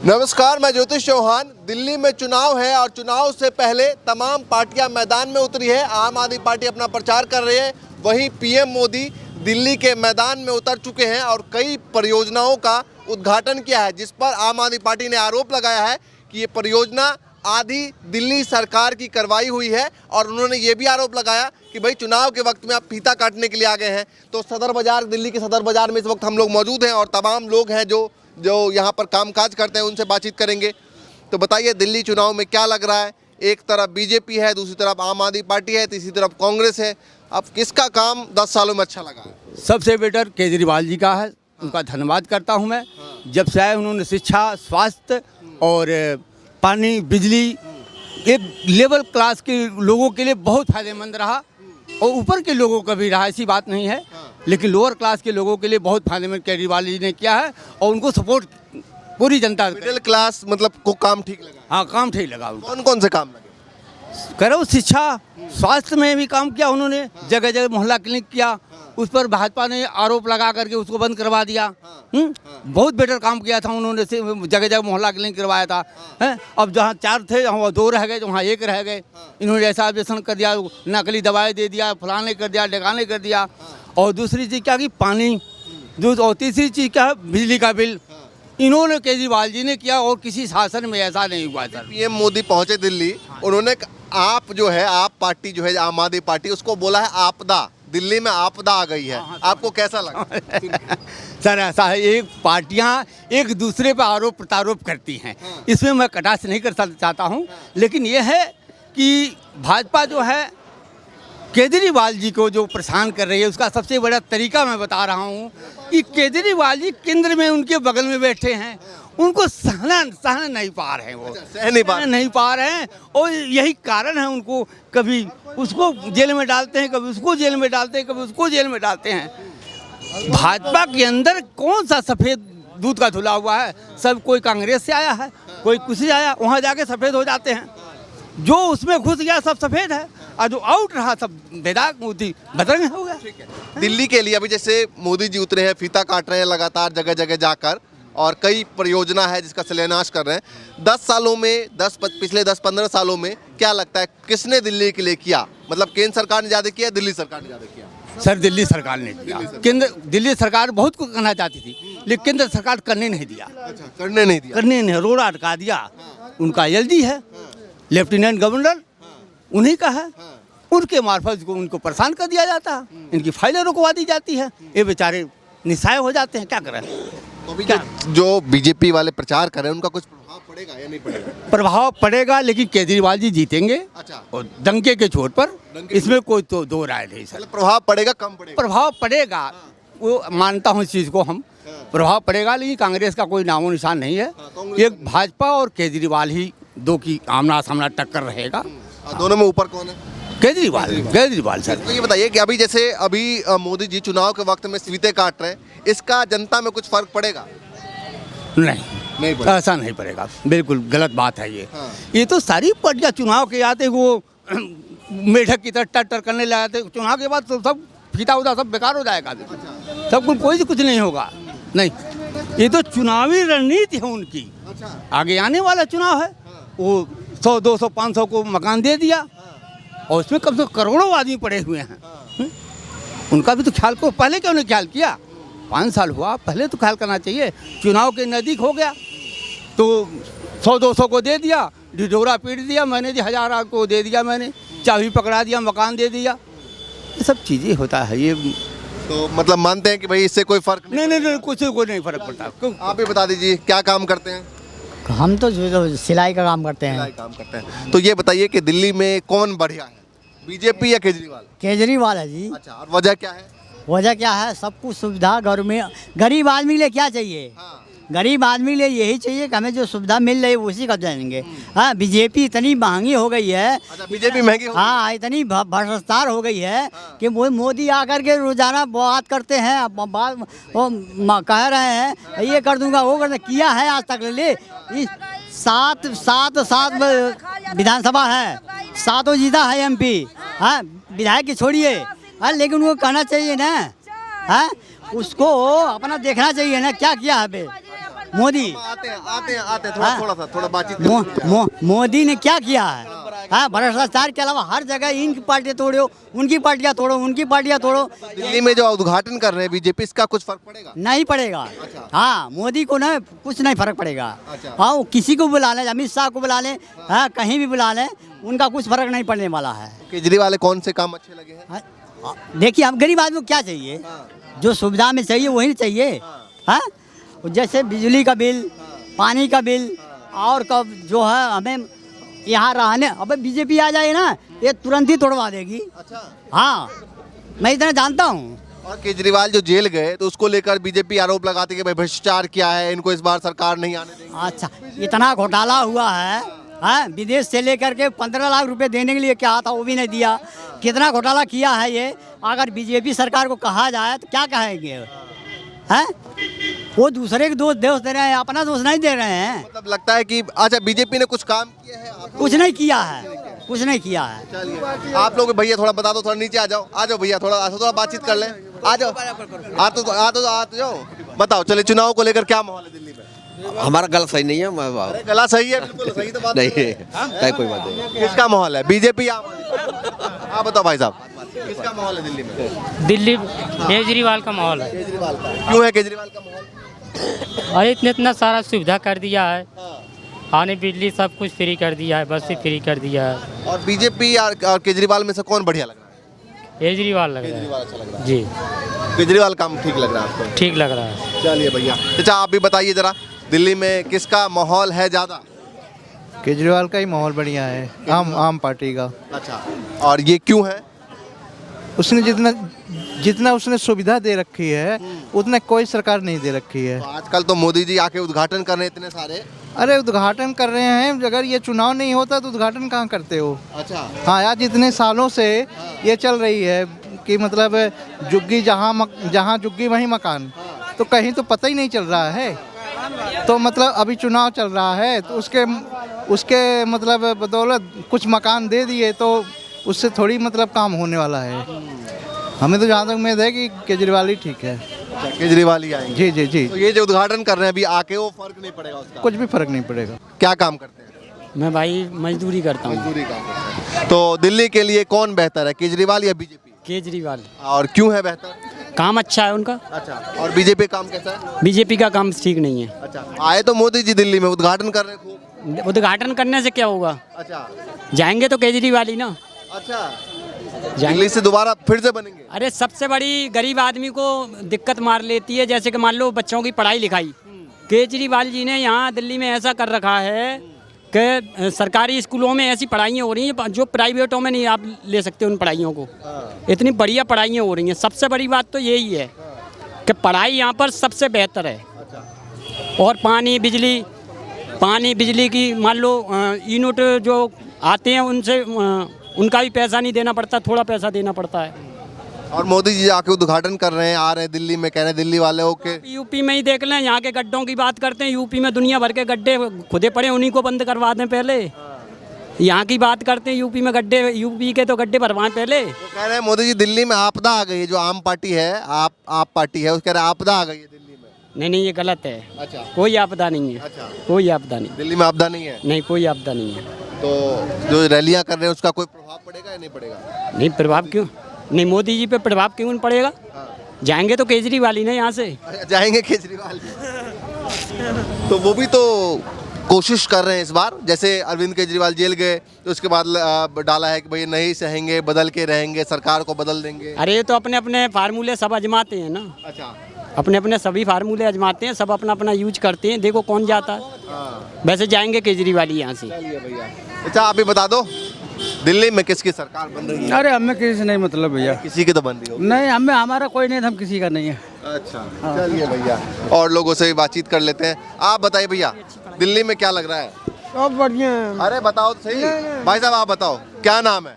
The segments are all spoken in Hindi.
नमस्कार, मैं ज्योतिष चौहान। दिल्ली में चुनाव है और चुनाव से पहले तमाम पार्टियां मैदान में उतरी है। आम आदमी पार्टी अपना प्रचार कर रही है, वहीं पीएम मोदी दिल्ली के मैदान में उतर चुके हैं और कई परियोजनाओं का उद्घाटन किया है, जिस पर आम आदमी पार्टी ने आरोप लगाया है कि ये परियोजना आधी दिल्ली सरकार की करवाई हुई है। और उन्होंने ये भी आरोप लगाया कि भाई चुनाव के वक्त में आप फीता काटने के लिए आ गए हैं। तो सदर बाजार, दिल्ली के सदर बाजार में इस वक्त हम लोग मौजूद हैं और तमाम लोग हैं जो यहाँ पर कामकाज करते हैं, उनसे बातचीत करेंगे। तो बताइए, दिल्ली चुनाव में क्या लग रहा है? एक तरफ बीजेपी है, दूसरी तरफ आम आदमी पार्टी है, तीसरी तरफ कांग्रेस है। अब किसका काम 10 सालों में अच्छा लगा है? सबसे बेटर केजरीवाल जी का है। उनका धन्यवाद करता हूं मैं। जब से आए उन्होंने शिक्षा, स्वास्थ्य और पानी, बिजली एक लेवल क्लास के लोगों के लिए बहुत फायदेमंद रहा और ऊपर के लोगों का भी रहा, ऐसी बात नहीं है, लेकिन लोअर क्लास के लोगों के लिए बहुत फायदेमंद केजरीवाल जी ने किया है और उनको सपोर्ट पूरी जनता। मिडिल क्लास मतलब को काम ठीक लगा? हाँ, काम ठीक लगा उनको। कौन कौन से काम लगे? करो शिक्षा, स्वास्थ्य में भी काम किया उन्होंने। जगह जगह मोहल्ला क्लिनिक किया, उस पर भाजपा ने आरोप लगा करके उसको बंद करवा दिया। बहुत बेटर काम किया था उन्होंने, जगह जगह मोहल्ला क्लिनिक करवाया था। अब जहाँ 4 थे वहाँ 2 रह गए, वहाँ 1 रह गए। इन्होंने ऐसा ऑपरेशन कर दिया, नकली दवाई दे दिया, फलाने कर दिया, ढकाने कर दिया। और दूसरी चीज़ क्या की पानी, और तीसरी चीज़ क्या है, बिजली का बिल इन्होंने केजरीवाल जी ने किया और किसी शासन में ऐसा नहीं हुआ सर। पीएम मोदी पहुंचे दिल्ली, उन्होंने आप जो है, आप पार्टी जो है आम आदमी पार्टी, उसको बोला है आपदा, दिल्ली में आपदा आ गई है। आपको कैसा लगा? सर ऐसा है, एक पार्टियां एक दूसरे पर आरोप प्रत्यारोप करती हैं, इसमें मैं कटाक्ष नहीं कर चाहता हूं, लेकिन यह है कि भाजपा जो है केजरीवाल जी को जो परेशान कर रही है, उसका सबसे बड़ा तरीका मैं बता रहा हूं कि केजरीवाल जी केंद्र में उनके बगल में बैठे हैं, उनको सहन नहीं पा रहे हैं, वो सहन नहीं पा रहे हैं और यही कारण है। उनको कभी उसको जेल में डालते हैं, कभी उसको जेल में डालते हैं, कभी उसको जेल में डालते हैं। भाजपा के अंदर कौन सा सफ़ेद दूध का धुला हुआ है? सब कोई कांग्रेस से आया है, कोई कुछ से आया, वहाँ जाके सफ़ेद हो जाते हैं। जो उसमें घुस गया सब सफ़ेद है और जो आउट रहा सब बेदाग मोदी बदरंग हो गया। दिल्ली के लिए अभी जैसे मोदी जी उतरे हैं, फीता काट रहे हैं लगातार जगह जगह जाकर, और कई परियोजना है जिसका शिलान्यास कर रहे हैं। 10 सालों में, पिछले 10-15 सालों में क्या लगता है किसने दिल्ली के लिए किया? मतलब केंद्र सरकार ने ज़्यादा किया, दिल्ली सरकार ने ज़्यादा किया? सर दिल्ली सरकार ने किया। दिल्ली सरकार बहुत कुछ करना चाहती थी, लेकिन केंद्र सरकार करने नहीं दिया। अच्छा, करने नहीं, रोड अटका दिया। उनका एलडी है, लेफ्टिनेंट गवर्नर उन्हीं का है, उनके मार्फत उनको परेशान कर दिया जाता है, इनकी फाइलें रुकवा दी जाती है, ये बेचारे निस्सहाय हो जाते हैं। क्या करें? क्या जो बीजेपी वाले प्रचार कर रहे हैं उनका कुछ प्रभाव पड़ेगा या नहीं पड़ेगा? प्रभाव पड़ेगा, लेकिन केजरीवाल जी जीतेंगे। अच्छा। और डंके के छोर पर, इसमें कोई तो दो राय नहीं सर। प्रभाव पड़ेगा, कम पड़ेगा? प्रभाव पड़ेगा, वो मानता हूँ इस चीज़ को हम। प्रभाव पड़ेगा, लेकिन कांग्रेस का कोई नामो निशान नहीं है। एक भाजपा और केजरीवाल ही दो की आमना सामना टक्कर रहेगा। दोनों में ऊपर कौन है? केजरीवाल सर। तो ये बताइए कि अभी मोदी जी चुनाव के वक्त में फीते काट रहे हैं, इसका जनता में कुछ फर्क पड़ेगा? नहीं पड़ेगा। ऐसा नहीं पड़ेगा, बिल्कुल गलत बात है ये। ये तो सारी पार्टियां चुनाव के आते वो मेढक की तरह टर करने लगे, चुनाव के बाद तो सब फीता उदा सब बेकार हो जाएगा। सब कुछ नहीं होगा। नहीं, ये तो चुनावी रणनीति है उनकी। आगे आने वाला चुनाव है, वो 100, 200, 500 को मकान दे दिया और उसमें कम से कम करोड़ों आदमी पड़े हुए हैं। उनका भी तो ख्याल को पहले क्यों नहीं ख्याल किया? 5 साल हुआ, पहले तो ख्याल करना चाहिए। चुनाव के नज़दीक हो गया तो 100-200 को दे दिया, ढिढोरा पीट दिया, मैंने 1000 को दे दिया, मैंने चाबी पकड़ा दिया, मकान दे दिया। ये सब चीज़ें होता है। ये तो मतलब मानते हैं कि भाई इससे कोई फर्क नहीं, कुछ को नहीं फर्क पड़ता। आप ही बता दीजिए क्या काम करते हैं? हम तो जो सिलाई का काम करते हैं। तो ये बताइए कि दिल्ली में कौन बढ़िया है, बीजेपी या केजरीवाल? केजरीवाल है जी। अच्छा, और वजह क्या है? वजह क्या है? सब कुछ सुविधा गरीब आदमी के लिए क्या चाहिए? गरीब आदमी के लिए यही चाहिए कि हमें जो सुविधा मिल रही है उसी का जाएंगे। हाँ, बीजेपी इतनी महंगी हो गई है। अच्छा, बीजेपी महंगी हो गई? हाँ, इतनी भ्रष्टाचार हो गई है कि वो मोदी आकर के रोजाना बात करते हैं, बात वो कह रहे हैं ये कर दूंगा, वो कर किया है आज तक ले 7 विधानसभा है, 7 जीता है एमपी। हाँ, विधायक की छोड़िए। हाँ, लेकिन वो कहना चाहिए ना, हाँ, उसको अपना देखना चाहिए ना क्या किया है बे। मोदी आते हैं थोड़ा बातचीत मोदी ने क्या किया है? हाँ, भ्रष्टाचार के अलावा हर जगह इनकी पार्टियां तोड़ो, उनकी पार्टियां तोड़ो, उनकी पार्टियां तोड़ो। दिल्ली में जो उद्घाटन कर रहे हैं बीजेपी, इसका कुछ फर्क पड़ेगा? नहीं पड़ेगा। हाँ, मोदी को ना कुछ नहीं फर्क पड़ेगा। हाँ, वो किसी को बुला लें, अमित शाह को बुला लें, हाँ, कहीं भी बुला लें, उनका कुछ फर्क नहीं पड़ने वाला है। केजरीवाल कौन से काम अच्छे लगे हैं? देखिए, अब गरीब आदमी को क्या चाहिए? जो सुविधा में चाहिए वही चाहिए। हाँ, जैसे बिजली का बिल, पानी का बिल, और कब जो है हमें यहाँ रहने, अब बीजेपी आ जाए ना, ये तुरंत ही तोड़वा देगी। अच्छा, हाँ, मैं इतना जानता हूँ। और केजरीवाल जो जेल गए तो उसको लेकर बीजेपी आरोप लगाती है कि भाई भ्रष्टाचार किया है, इनको इस बार सरकार नहीं आने देगी। अच्छा, इतना घोटाला हुआ है, हाँ, विदेश से लेकर के 15 लाख रुपए देने के लिए क्या था वो भी नहीं दिया। कितना घोटाला किया है ये। अगर बीजेपी सरकार को कहा जाए तो क्या कहेंगे? हैं? वो दूसरे के दोष दे रहे हैं, अपना दोष नहीं दे रहे हैं। मतलब लगता है कि अच्छा बीजेपी ने कुछ काम किया है? कुछ नहीं किया है, कुछ नहीं किया है। चलिए, आप लोग भैया थोड़ा बता दो, थोड़ा नीचे आ जाओ भैया, थोड़ा बातचीत कर लें। आ जाओ, बताओ, चलिए चुनाव को लेकर क्या माहौल है दिल्ली में? हमारा गला सही नहीं है। अरे गला सही है, बिल्कुल सही तो बात नहीं है, कोई बात नहीं। किसका माहौल है? बीजेपी? आप बताओ भाई साहब, किसका माहौल है दिल्ली में? दिल्ली केजरीवाल का माहौल है। केजरीवाल का। क्यों है केजरीवाल का माहौल? अरे इतना सारा सुविधा कर दिया है, खाने बिजली सब कुछ फ्री कर दिया है, बस भी फ्री कर दिया है। और बीजेपी और केजरीवाल में से कौन बढ़िया लग रहा है? केजरीवाल लग रहा केजरीवाल अच्छा लग रहा है जी, है। केजरीवाल काम ठीक लग रहा है आपको? ठीक लग रहा है। चलिए भैया, अच्छा आप भी बताइए जरा, दिल्ली में किसका माहौल है ज्यादा? केजरीवाल का ही माहौल बढ़िया है, आम पार्टी का। अच्छा, और ये क्यों है? उसने जितना उसने सुविधा दे रखी है उतना कोई सरकार नहीं दे रखी है। तो आजकल तो मोदी जी आके उद्घाटन कर रहे हैं इतने सारे। अरे उद्घाटन कर रहे हैं, अगर ये चुनाव नहीं होता तो उद्घाटन कहाँ करते हो? अच्छा, हाँ, आज इतने सालों से ये चल रही है कि मतलब जुग्गी जहाँ जुग्गी वहीं मकान, तो कहीं तो पता ही नहीं चल रहा है। तो मतलब अभी चुनाव चल रहा है तो उसके मतलब बदौलत कुछ मकान दे दिए तो उससे थोड़ी मतलब काम होने वाला है। हमें तो जहाँ तक उम्मीद है कि केजरीवाल ही ठीक है। केजरीवाल ही आएंगे? जी जी जी। तो ये जो उद्घाटन कर रहे हैं अभी आके, वो फर्क नहीं पड़ेगा उसका? कुछ भी फर्क नहीं पड़ेगा। क्या काम करते हैं? मैं भाई मजदूरी करता हूँ। मजदूरी काम करते हैं। तो दिल्ली के लिए कौन बेहतर है, केजरीवाल या बीजेपी? केजरीवाल। और क्यों है बेहतर? काम अच्छा है उनका। अच्छा, और बीजेपी काम कैसा है? बीजेपी का काम ठीक नहीं है। अच्छा, आए तो मोदी जी दिल्ली में, उद्घाटन कर रहे हैं खूब। उद्घाटन करने से क्या होगा? अच्छा, जाएंगे तो केजरीवाल ही ना। अच्छा, दिल्ली से दोबारा फिर से बनेंगे? अरे सबसे बड़ी गरीब आदमी को दिक्कत मार लेती है, जैसे कि मान लो बच्चों की पढ़ाई लिखाई। केजरीवाल जी ने यहाँ दिल्ली में ऐसा कर रखा है कि सरकारी स्कूलों में ऐसी पढ़ाइयाँ हो रही हैं जो प्राइवेटों में नहीं आप ले सकते उन पढ़ाइयों को। इतनी बढ़िया पढ़ाइयाँ हो रही हैं। सबसे बड़ी बात तो यही है कि पढ़ाई यहाँ पर सबसे बेहतर है। और पानी बिजली की मान लो यूनिट जो आते हैं उनसे उनका भी पैसा नहीं देना पड़ता, थोड़ा पैसा देना पड़ता है। और मोदी जी आके उद्घाटन कर रहे हैं, आ रहे हैं दिल्ली में, कह रहे हैं दिल्ली वाले ओके। यूपी में ही देख लें, यहाँ के गड्ढों की बात करते हैं। यूपी में दुनिया भर के गड्ढे खुदे पड़े, उन्हीं को बंद करवा दें पहले। यहाँ की बात करते हैं, यूपी में गड्ढे, यूपी के तो गड्ढे भरवाएं पहले। वो कह रहे हैं मोदी जी दिल्ली में आपदा आ गई है, जो आम पार्टी है, आप पार्टी है, उसके आपदा आ गई है दिल्ली में। नहीं, ये गलत है। अच्छा, कोई आपदा नहीं है। अच्छा, कोई आपदा नहीं, दिल्ली में आपदा नहीं है? नहीं, कोई आपदा नहीं है। तो जो रैलियां कर रहे हैं उसका कोई प्रभाव पड़ेगा या नहीं पड़ेगा? नहीं, प्रभाव क्यों नहीं? मोदी जी पे प्रभाव क्यों नहीं पड़ेगा? जाएंगे तो केजरीवाल ही ना यहाँ से। जाएंगे केजरीवाल तो वो भी तो कोशिश कर रहे हैं इस बार। जैसे अरविंद केजरीवाल जेल गए तो उसके बाद डाला है कि भाई नहीं सहेंगे, बदल के रहेंगे, सरकार को बदल देंगे। अरे ये तो अपने अपने फार्मूले सब आजमाते हैं ना। अच्छा, अपने अपने सभी फार्मूले आजमाते हैं, सब अपना अपना यूज करते हैं, देखो कौन जाता है। वैसे जाएंगे केजरीवाल ही यहाँ से। चलिए भैया, अच्छा आप भी बता दो दिल्ली में किसकी सरकार बन रही है? अरे हमें किसी से नहीं मतलब भैया। किसी की तो बन रही हो? नहीं, हमें हमारा कोई नहीं, हम किसी का नहीं है। अच्छा, चलिए भैया, और लोगों से भी बातचीत कर लेते हैं। आप बताइए भैया, दिल्ली में क्या लग रहा है? सब बढ़िया है। अरे बताओ तो सही। भाई साहब आप बताओ, क्या नाम है?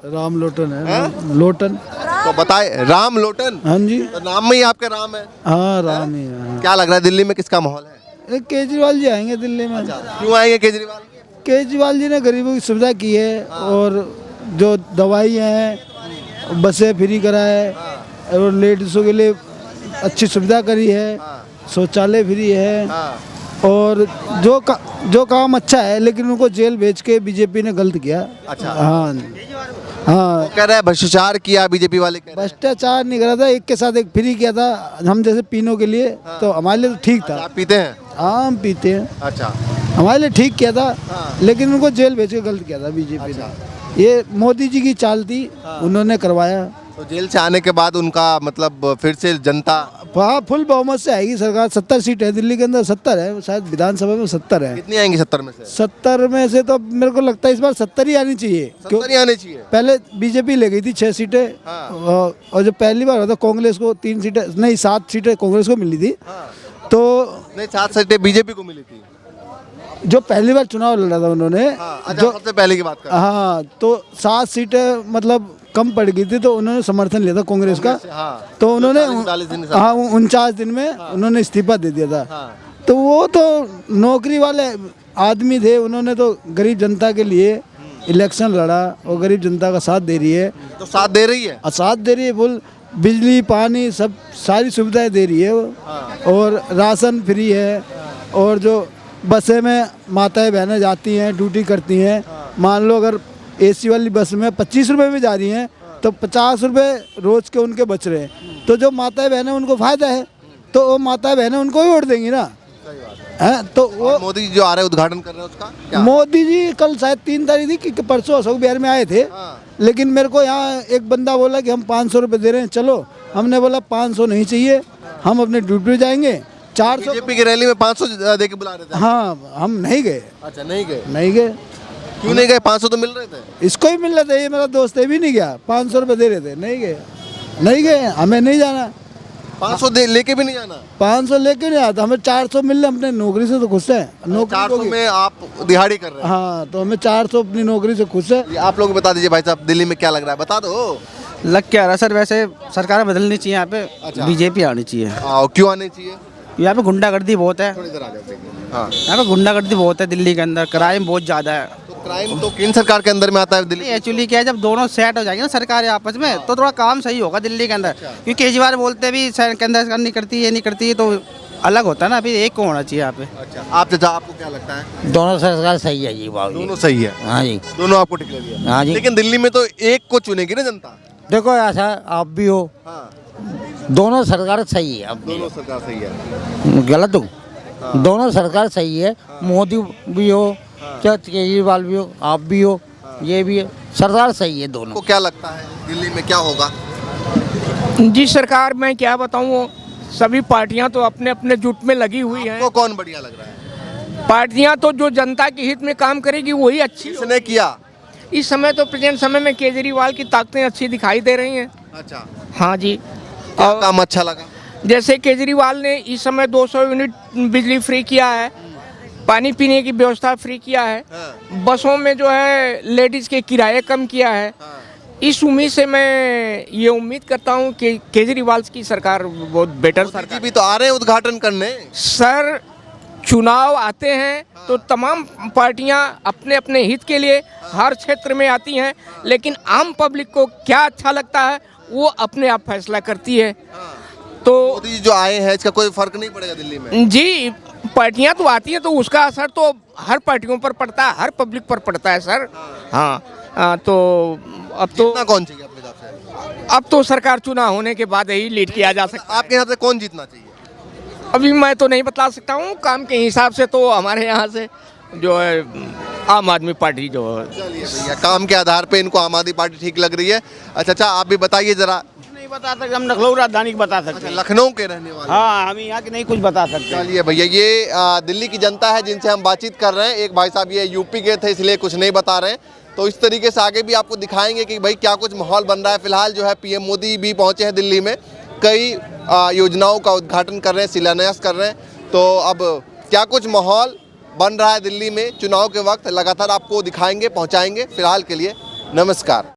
राम लोटन है। लोटन। तो बताए, राम लोटन। हाँ जी। तो नाम में ही आपके राम है? हाँ, राम ही है। क्या लग रहा है दिल्ली में किसका माहौल है? केजरीवाल जी आएंगे दिल्ली में। क्यों आएंगे केजरीवाल? केजरीवाल जी ने गरीबों की सुविधा की है, और जो दवाई हैं, बसें फ्री कराए, और लेडीज़ों के लिए अच्छी सुविधा करी है, शौचालय फ्री है, और जो काम अच्छा है, लेकिन उनको जेल भेज के बीजेपी ने गलत किया। अच्छा। हाँ हाँ, कह रहे हैं भ्रष्टाचार किया बीजेपी वाले, कह रहे हैं। भ्रष्टाचार नहीं करा था, एक के साथ एक फ्री किया था हम जैसे पीनों के लिए, तो हमारे लिए तो ठीक था। आप पीते हैं? हाँ हम पीते हैं, अच्छा। हमारे लिए ठीक किया था, लेकिन उनको जेल भेज के गलत किया था बीजेपी ने। ये मोदी जी की चाल थी, उन्होंने करवाया। तो जेल से आने के बाद उनका मतलब फिर से जनता हाँ फुल बहुमत से आएगी सरकार। 70 सीट है दिल्ली के अंदर, 70 है शायद, विधानसभा में 70 है। कितनी आएंगी 70 में से? 70 में से तो मेरे को लगता है इस बार 70 ही आनी चाहिए। 70 ही आनी चाहिए। पहले बीजेपी ले गई थी 6 सीटें, और जो पहली बार होता कांग्रेस को 3 सीटें, नहीं 7 सीटें कांग्रेस को मिली थी। तो नहीं, 7 सीटें बीजेपी को मिली थी जो पहली बार चुनाव लड़ा था उन्होंने, जो सबसे पहले की बात कर। हाँ, तो 7 सीटें मतलब कम पड़ गई थी, तो उन्होंने समर्थन लिया था कांग्रेस का। तो उन्होंने 49 दिन में उन्होंने इस्तीफा दे दिया था। तो वो तो नौकरी वाले आदमी थे, उन्होंने तो गरीब जनता के लिए इलेक्शन लड़ा और गरीब जनता का साथ दे रही है। तो साथ दे रही है, साथ दे रही है, बोल बिजली पानी सब सारी सुविधाएं दे रही है वो, और राशन फ्री है। और जो बसें में माताएं बहनें जाती हैं, ड्यूटी करती हैं, मान लो अगर एसी वाली बस में 25 रुपये में जा रही हैं, तो 50 रुपये रोज के उनके बच रहे हैं। तो जो माताएं बहनें उनको फायदा है, तो वो माताएं बहनें उनको ही वोट देंगी ना। है तो वो मोदी जी जो आ रहे हैं उद्घाटन कर रहे हैं उसका क्या? मोदी जी कल शायद 3 तारीख थी कि परसों अशोक विहार में आए थे। लेकिन मेरे को यहाँ एक बंदा बोला कि हम 500 रुपये दे रहे हैं, चलो। हमने बोला 500 नहीं चाहिए, हम अपने ड्यूटी पे जाएंगे। 400 बीजेपी की रैली में 500 दे के बुला रहे थे। हाँ, हम नहीं गए। अच्छा, नहीं गए? नहीं गए। क्यों नहीं गए? 500 तो मिल रहे थे। इसको ही मिल रहे थे, ये मेरा दोस्त है भी नहीं गया, 500 रुपये दे रहे थे, नहीं गए। नहीं गए, हमें नहीं जाना। 500 दे लेके भी नहीं जाना? 500 लेके नहीं आता, हमें 400 मिल रहे, अपने नौकरी से तो खुश है। 400 में आप दिहाड़ी कर रहे हैं? हाँ, तो हमें 400 अपनी नौकरी से खुश है। आप लोग बता दीजिए भाई साहब, दिल्ली में क्या लग रहा है, बता दो। लग क्या रहा सर, वैसे सरकार बदलनी चाहिए, यहाँ पे बीजेपी आनी चाहिए। क्यों आनी चाहिए? यहाँ पे गुंडागर्दी बहुत है। थोड़ी देर आ जाते हैं। हाँ, यहाँ पे गुंडागर्दी बहुत है दिल्ली के अंदर, क्राइम बहुत ज़्यादा है। तो क्राइम तो केंद्र सरकार के अंदर में आता है दिल्ली। एक्चुअली क्या है, जब दोनों सेट हो जाएंगे ना सरकार आपस में, तो थोड़ा काम सही होगा दिल्ली के अंदर। क्योंकि केजरीवाल बोलते भी केंद्र सरकार नहीं करती, ये नहीं करती, तो अलग होता है ना। अभी एक को होना चाहिए यहाँ पे। अच्छा, आप चाचा आपको क्या लगता है? दोनों सरकार सही है जी, बाबू दोनों सही है। हाँ जी, दोनों आपको ठीक लगी है? हाँ जी। लेकिन दिल्ली में तो एक को चुनेगी ना जनता। देखो ऐसा आप भी हो, हाँ, दोनों सरकार सही है। अब दोनों सरकार सही है। गलत हूँ? दोनों सरकार सही है, मोदी भी हो चाहे केजरीवाल भी हो, आप भी हो, ये भी है, सरकार सही है दोनों। आपको क्या लगता है दिल्ली में क्या होगा? जी सरकार मैं क्या बताऊँ, सभी पार्टियां तो अपने अपने जुट में लगी हुई हैं। आपको कौन बढ़िया लग रहा है? पार्टियां तो जो जनता के हित में काम करेगी वही अच्छी। किसने किया? इस समय तो प्रेजेंट समय में केजरीवाल की ताकतें अच्छी दिखाई दे रही हैं। अच्छा, हाँ जी। क्या काम अच्छा लगा? जैसे केजरीवाल ने इस समय 200 यूनिट बिजली फ्री किया है, पानी पीने की व्यवस्था फ्री किया है, बसों में जो है लेडीज़ के किराए कम किया है। इस उम्मीद से मैं ये उम्मीद करता हूँ कि केजरीवाल की सरकार बहुत बेटर सरकार। भी तो आ रहे हैं उद्घाटन करने। सर चुनाव आते हैं तो तमाम पार्टियां अपने अपने हित के लिए हर क्षेत्र में आती हैं, लेकिन आम पब्लिक को क्या अच्छा लगता है वो अपने आप फैसला करती है। तो मोदी जी जो आए हैं इसका कोई फर्क नहीं पड़ेगा दिल्ली में? जी, पार्टियां तो आती हैं तो उसका असर तो हर पार्टियों पर पड़ता है, हर पब्लिक पर पड़ता है सर। हाँ, तो अब तो कौन चाहिए अपने हिसाब से? अब तो सरकार चुनाव होने के बाद ही लीड किया जा सकता है। आपके हिसाब से कौन जीतना चाहिए? अभी मैं तो नहीं बता सकता हूँ, काम के हिसाब से तो हमारे यहाँ से जो है आम आदमी पार्टी जो है। चलिए भैया, काम के आधार पे इनको आम आदमी पार्टी ठीक लग रही है। अच्छा, आप भी बताइए जरा। नहीं बता सकते, हम लखनऊ राजधानी की बता सकते हैं। लखनऊ के रहने वाले? हाँ, हम यहाँ के नहीं कुछ बता सकते। चलिए भैया, ये दिल्ली की जनता है जिनसे हम बातचीत कर रहे हैं। एक भाई साहब ये यूपी के थे इसलिए कुछ नहीं बता रहे हैं, तो इस तरीके से आगे भी आपको दिखाएंगे कि भाई क्या कुछ माहौल बन रहा है। फिलहाल जो है पीएम मोदी भी पहुंचे हैं दिल्ली में, कई योजनाओं का उद्घाटन कर रहे हैं, शिलान्यास कर रहे हैं। तो अब क्या कुछ माहौल बन रहा है दिल्ली में चुनाव के वक्त, लगातार आपको दिखाएंगे, पहुंचाएंगे। फिलहाल के लिए नमस्कार।